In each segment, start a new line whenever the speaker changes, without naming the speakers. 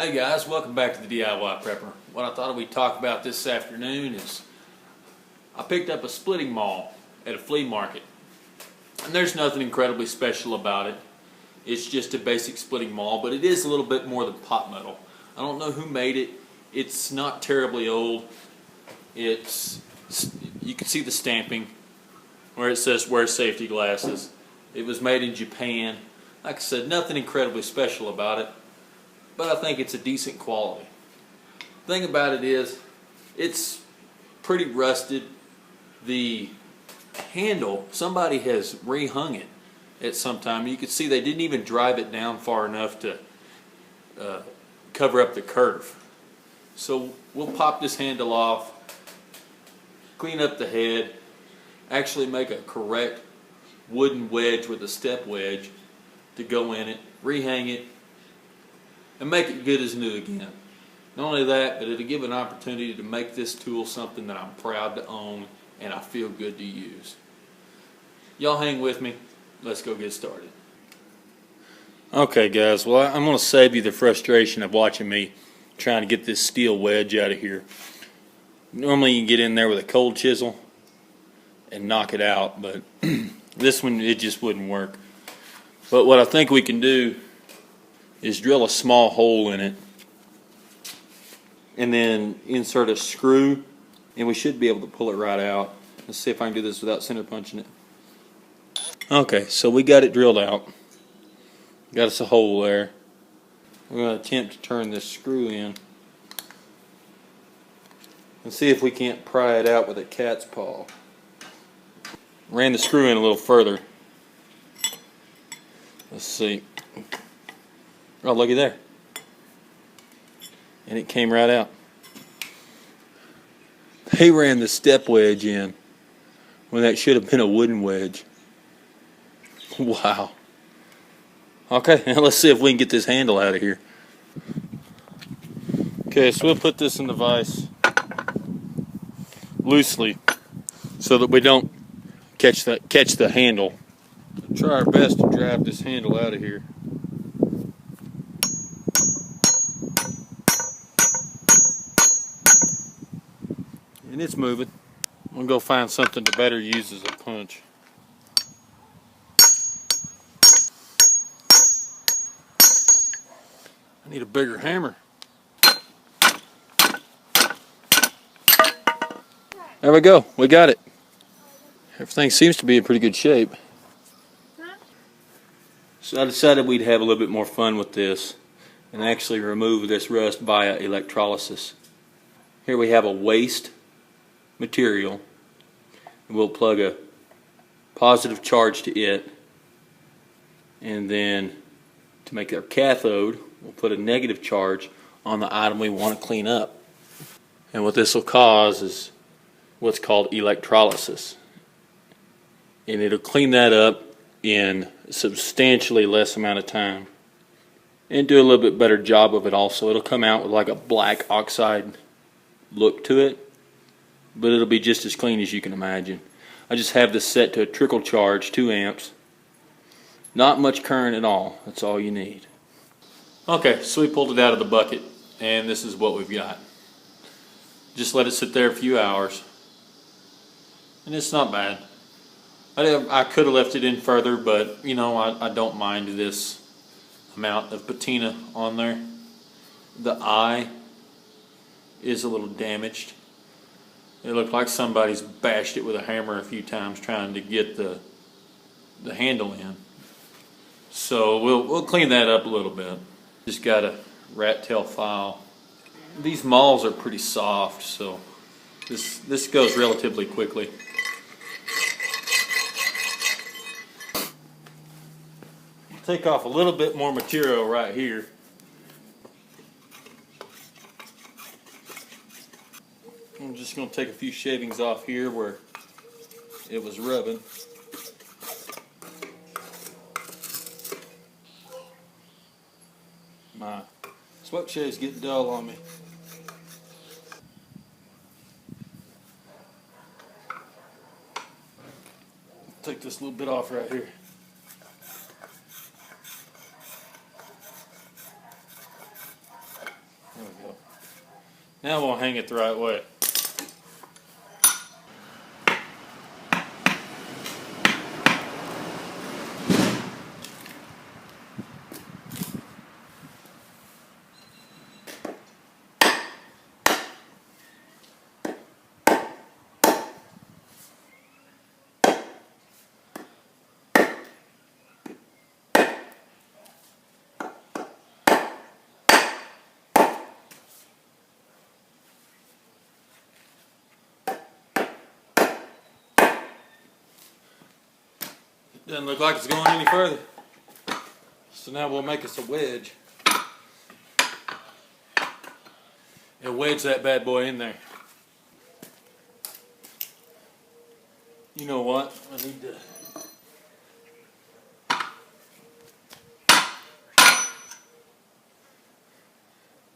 Hey guys, welcome back to the DIY Prepper. What I thought we'd talk about this afternoon is I picked up a splitting maul at a flea market. And there's nothing incredibly special about it. It's just a basic splitting maul, but it is a little bit more than pot metal. I don't know who made it. It's not terribly old. You can see the stamping where it says wear safety glasses. It was made in Japan. Like I said, nothing incredibly special about it, but I think it's a decent quality. The thing about it is, it's pretty rusted. The handle, somebody has rehung it at some time. You can see they didn't even drive it down far enough to cover up the curve. So we'll pop this handle off, clean up the head, actually make a correct wooden wedge with a step wedge to go in it, rehang it, and make it good as new again. Not only that, but it'll give an opportunity to make this tool something that I'm proud to own and I feel good to use. Y'all hang with me. Let's go get started. Okay guys, well I'm going to save you the frustration of watching me trying to get this steel wedge out of here. Normally you can get in there with a cold chisel and knock it out, but this one it just wouldn't work. But what I think we can do is drill a small hole in it and then insert a screw, and we should be able to pull it right out. Let's see if I can do this without center punching it. Okay, so we got it drilled out. Got us a hole there. We're going to attempt to turn this screw in and see if we can't pry it out with a cat's paw. Ran the screw in a little further. Let's see. Oh, looky there. And it came right out. They ran the step wedge in when that should have been a wooden wedge. Wow. Okay, now let's see if we can get this handle out of here. Okay, so we'll put this in the vise loosely so that we don't catch the handle. We'll try our best to drive this handle out of here. And it's moving. I'm going to go find something to better use as a punch. I need a bigger hammer. There we go. We got it. Everything seems to be in pretty good shape. So I decided we'd have a little bit more fun with this and actually remove this rust via electrolysis. Here we have a waste material, and we'll plug a positive charge to it, and then to make our cathode we'll put a negative charge on the item we want to clean up. And what this will cause is what's called electrolysis, and it'll clean that up in a substantially less amount of time and do a little bit better job of it. Also, it'll come out with like a black oxide look to it, but it'll be just as clean as you can imagine. I just have this set to a trickle charge, 2 amps. Not much current at all. That's all you need. Okay, so we pulled it out of the bucket, and this is what we've got. Just let it sit there a few hours, and it's not bad. I could have left it in further, but you know, I don't mind this amount of patina on there. The eye is a little damaged. It looked like somebody's bashed it with a hammer a few times trying to get the handle in. So we'll clean that up a little bit. Just got a rat tail file. These mauls are pretty soft, so this goes relatively quickly. Take off a little bit more material right here. I'm just going to take a few shavings off here where it was rubbing. My sweat shave's getting dull on me. Take this little bit off right here. Now we'll hang it the right way. Doesn't look like it's going any further. So now we'll make us a wedge. And wedge that bad boy in there. You know what?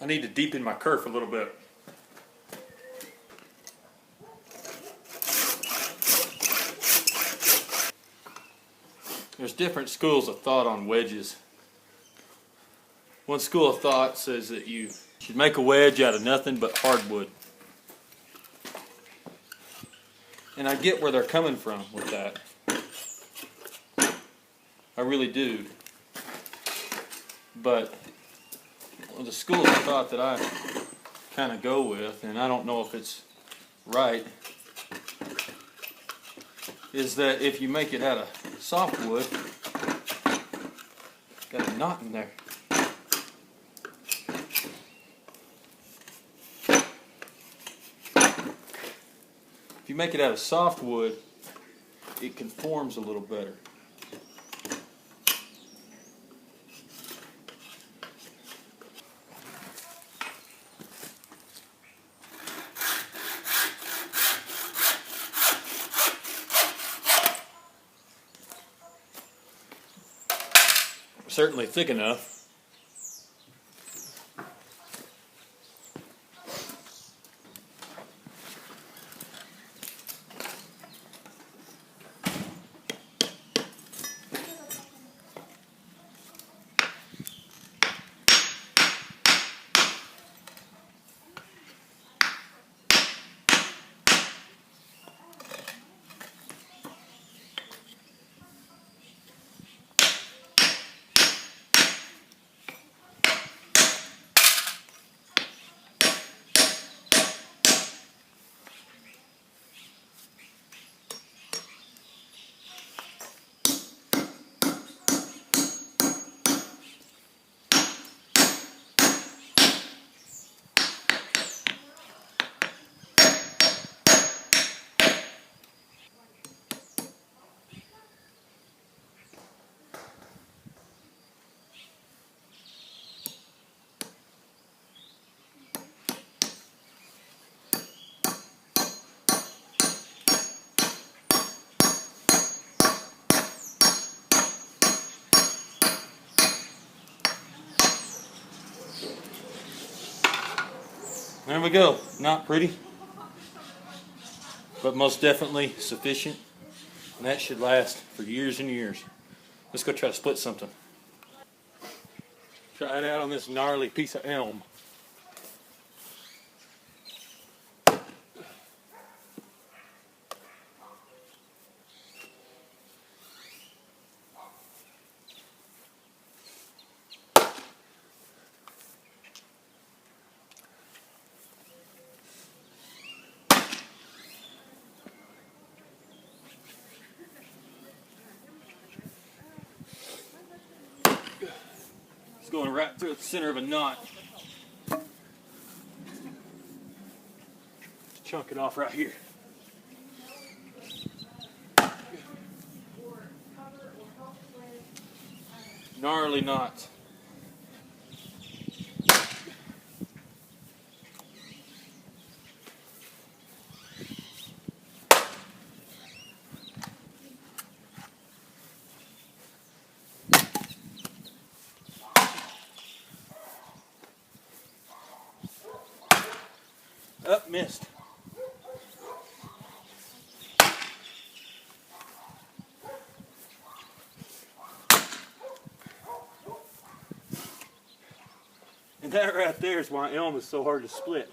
I need to deepen my kerf a little bit. There's different schools of thought on wedges. One school of thought says that you should make a wedge out of nothing but hardwood. And I get where they're coming from with that. I really do. But the school of thought that I kind of go with, and I don't know if it's right, is that if you make it out of softwood, got a knot in there. If you make it out of softwood, it conforms a little better. Certainly thick enough. There we go. Not pretty, but most definitely sufficient. And that should last for years and years. Let's go try to split something. Try it out on this gnarly piece of elm. It's going right through the center of a knot. Just chunk it off right here. Gnarly knot. Up, missed. And that right there is why elm is so hard to split.